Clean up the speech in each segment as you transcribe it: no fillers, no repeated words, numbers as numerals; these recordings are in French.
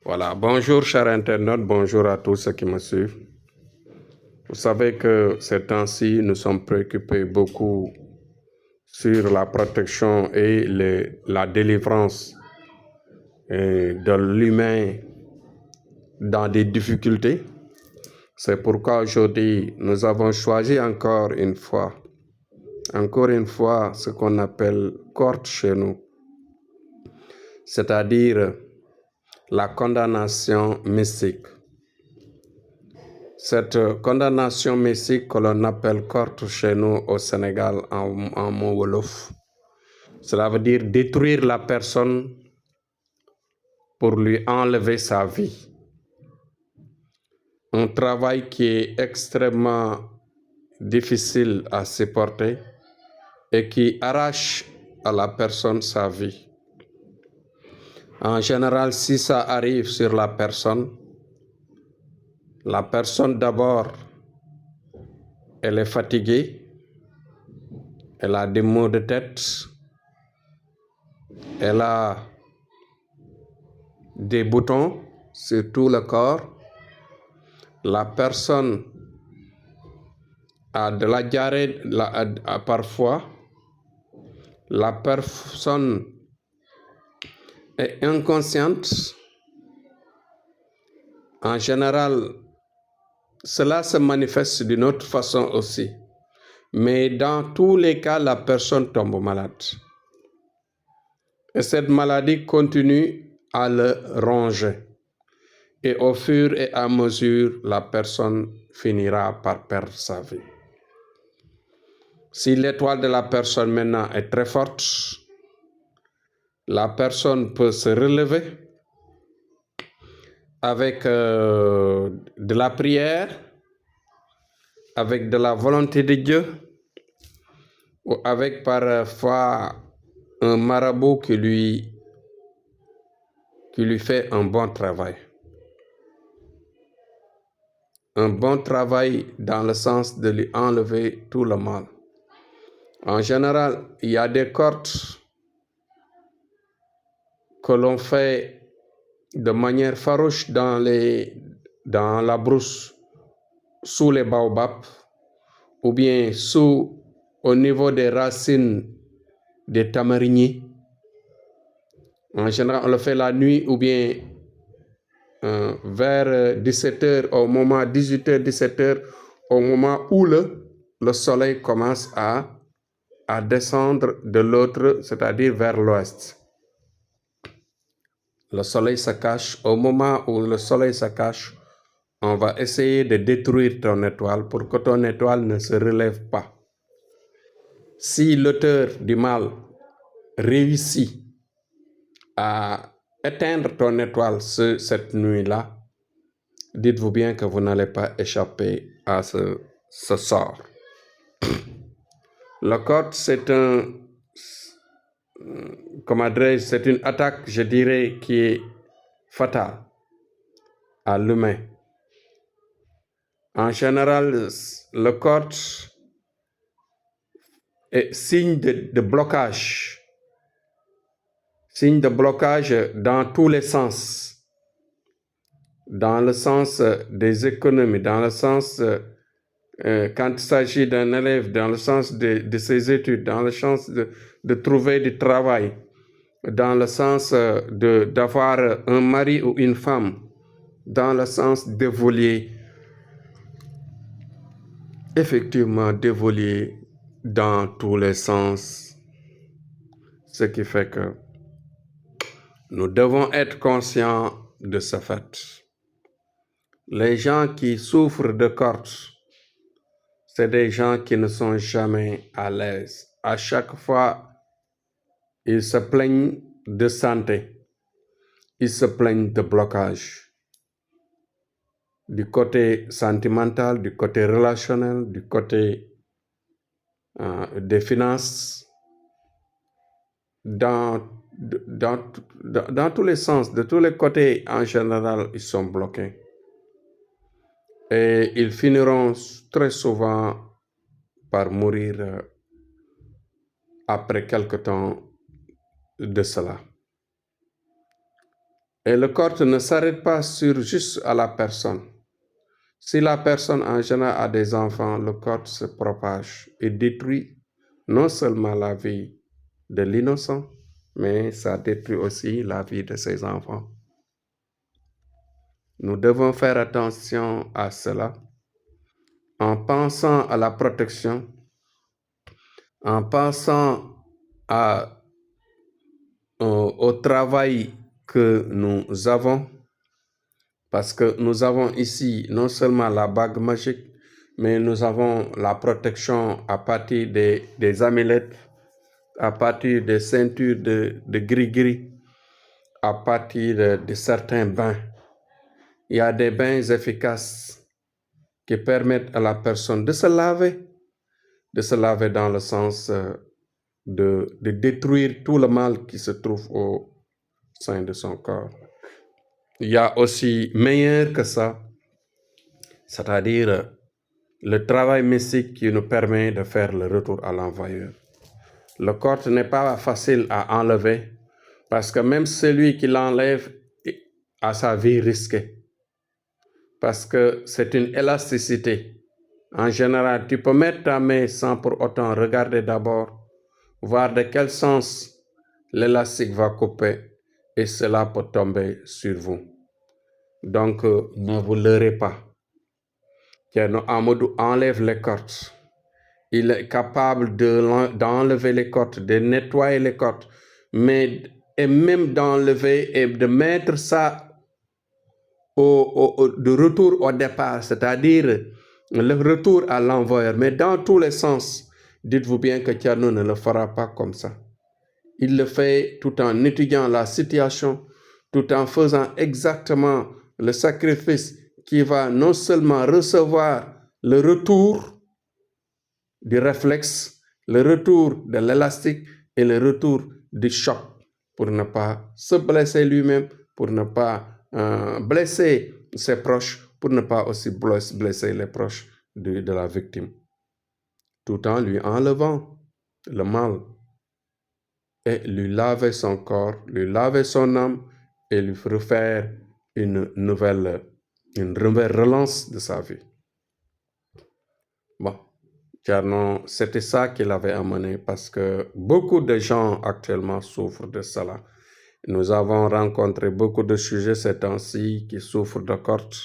Voilà, bonjour chers internautes, bonjour à tous ceux qui me suivent. Vous savez que ces temps-ci, nous sommes préoccupés beaucoup sur la protection et la délivrance de l'humain dans des difficultés. C'est pourquoi aujourd'hui, nous avons choisi encore une fois, ce qu'on appelle cohorte chez nous, c'est-à-dire la condamnation mystique. Cette condamnation mystique que l'on appelle cohorte chez nous au Sénégal en mot wolof, cela veut dire détruire la personne pour lui enlever sa vie. Un travail qui est extrêmement difficile à supporter et qui arrache à la personne sa vie. En général, si ça arrive sur la personne d'abord, elle est fatiguée, elle a des maux de tête, elle a des boutons sur tout le corps, la personne a de la diarrhée parfois, la personne est inconsciente. En général, cela se manifeste d'une autre façon aussi. Mais dans tous les cas, la personne tombe malade. Et cette maladie continue à le ronger. Et au fur et à mesure, la personne finira par perdre sa vie. Si l'étoile de la personne maintenant est très forte, la personne peut se relever avec de la prière, avec de la volonté de Dieu, ou avec parfois un marabout qui lui fait un bon travail. Un bon travail dans le sens de lui enlever tout le mal. En général, il y a des cohortes que l'on fait de manière farouche dans la brousse, sous les baobabs, ou bien au niveau des racines des tamariniers. En général, on le fait la nuit ou bien vers 17h, au moment 18h, 17h, au moment où le soleil commence à descendre de l'autre, c'est-à-dire vers l'ouest. Le soleil se cache. Au moment où le soleil se cache, on va essayer de détruire ton étoile pour que ton étoile ne se relève pas. Si l'auteur du mal réussit à éteindre ton étoile cette nuit-là, dites-vous bien que vous n'allez pas échapper à ce sort. Le cohorte, c'est une attaque, je dirais, qui est fatale à l'humain. En général, le cohorte est signe de blocage. Signe de blocage dans tous les sens. Dans le sens des économies, dans le sens quand il s'agit d'un élève, dans le sens de ses études, dans le sens de trouver du travail, dans le sens d'avoir un mari ou une femme, dans le sens d'évoluer, effectivement d'évoluer dans tous les sens. Ce qui fait que nous devons être conscients de ce fait. Les gens qui souffrent de cohorte, c'est des gens qui ne sont jamais à l'aise. À chaque fois, ils se plaignent de santé, ils se plaignent de blocage. Du côté sentimental, du côté relationnel, du côté des finances, dans tous les sens, de tous les côtés en général, ils sont bloqués. Et ils finiront très souvent par mourir après quelque temps de cela. Et le corps ne s'arrête pas sur juste à la personne. Si la personne en général a des enfants, le corps se propage et détruit non seulement la vie de l'innocent, mais ça détruit aussi la vie de ses enfants. Nous devons faire attention à cela en pensant à la protection, en pensant au travail que nous avons, parce que nous avons ici non seulement la bague magique, mais nous avons la protection à partir des amulettes, à partir des ceintures de gris-gris, à partir de certains bains. Il y a des bains efficaces qui permettent à la personne de se laver dans le sens de détruire tout le mal qui se trouve au sein de son corps. Il y a aussi meilleur que ça, c'est-à-dire le travail mystique qui nous permet de faire le retour à l'envoyeur. Le corps n'est pas facile à enlever parce que même celui qui l'enlève a sa vie risquée. Parce que c'est une élasticité. En général, tu peux mettre ta main sans pour autant regarder d'abord, voir de quel sens l'élastique va couper et cela peut tomber sur vous. Donc, ne vous leurrez pas. Thierno Amadou enlève les cordes. Il est capable d'enlever les cordes, de nettoyer les cordes, et même d'enlever et de mettre ça de retour au départ, c'est-à-dire le retour à l'envoyeur. Mais dans tous les sens, dites-vous bien que Thierno ne le fera pas comme ça. Il le fait tout en étudiant la situation, tout en faisant exactement le sacrifice qui va non seulement recevoir le retour du réflexe, le retour de l'élastique et le retour du choc pour ne pas se blesser lui-même, pour ne pas blesser ses proches, pour ne pas aussi blesser les proches de la victime, tout en lui enlevant le mal et lui laver son corps, lui laver son âme et lui refaire une nouvelle relance de sa vie. Bon, Thierno, c'était ça qu'il avait amené parce que beaucoup de gens actuellement souffrent de cela. Nous avons rencontré beaucoup de sujets ces temps-ci qui souffrent de cordes,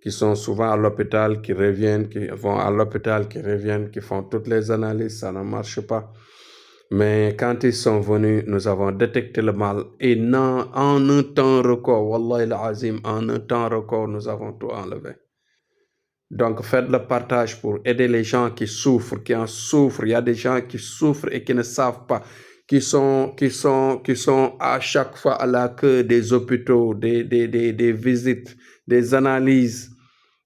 qui sont souvent à l'hôpital, qui reviennent, qui vont à l'hôpital, qui reviennent, qui font toutes les analyses, ça ne marche pas. Mais quand ils sont venus, nous avons détecté le mal. Et en un temps record, Wallahi l'azim, en un temps record, nous avons tout enlevé. Donc, faites le partage pour aider les gens qui souffrent, qui en souffrent. Il y a des gens qui souffrent et qui ne savent pas, qui sont à chaque fois à la queue des hôpitaux, des visites, des analyses,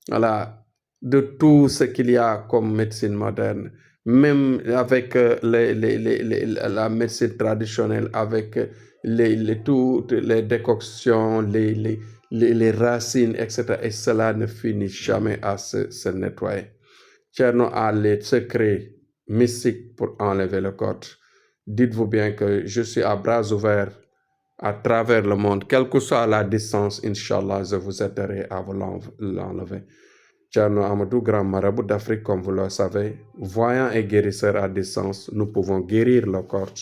voilà, de tout ce qu'il y a comme médecine moderne. Même avec la médecine traditionnelle, avec toutes les décoctions, les racines, etc. Et cela ne finit jamais à se nettoyer. Thierno a les secrets mystiques pour enlever le corps. Dites-vous bien que je suis à bras ouverts à travers le monde, quelle que soit la distance, Inch'Allah, je vous aiderai à vous l'enlever. Thierno Amadou, grand marabout d'Afrique, comme vous le savez, voyant et guérisseur à distance, nous pouvons guérir le corps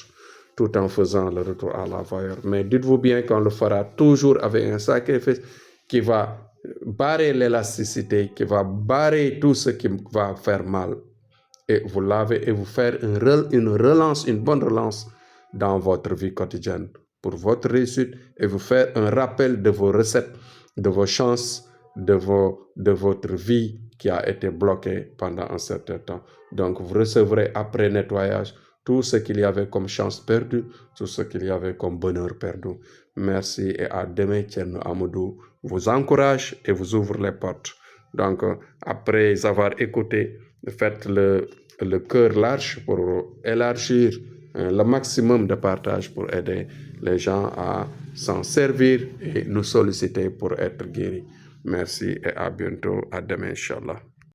tout en faisant le retour à l'envoyeur. Mais dites-vous bien qu'on le fera toujours avec un sacrifice qui va barrer l'élasticité, qui va barrer tout ce qui va faire mal. Et vous laver et vous faire une relance, une bonne relance dans votre vie quotidienne pour votre réussite et vous faire un rappel de vos recettes, de vos chances, de votre vie qui a été bloquée pendant un certain temps. Donc, vous recevrez après nettoyage tout ce qu'il y avait comme chance perdue, tout ce qu'il y avait comme bonheur perdu. Merci et à demain. Thierno Amadou vous encourage et vous ouvre les portes. Donc, après avoir écouté, faites le cœur large pour élargir le maximum de partage pour aider les gens à s'en servir et nous solliciter pour être guéris. Merci et à bientôt. À demain, Inch'Allah.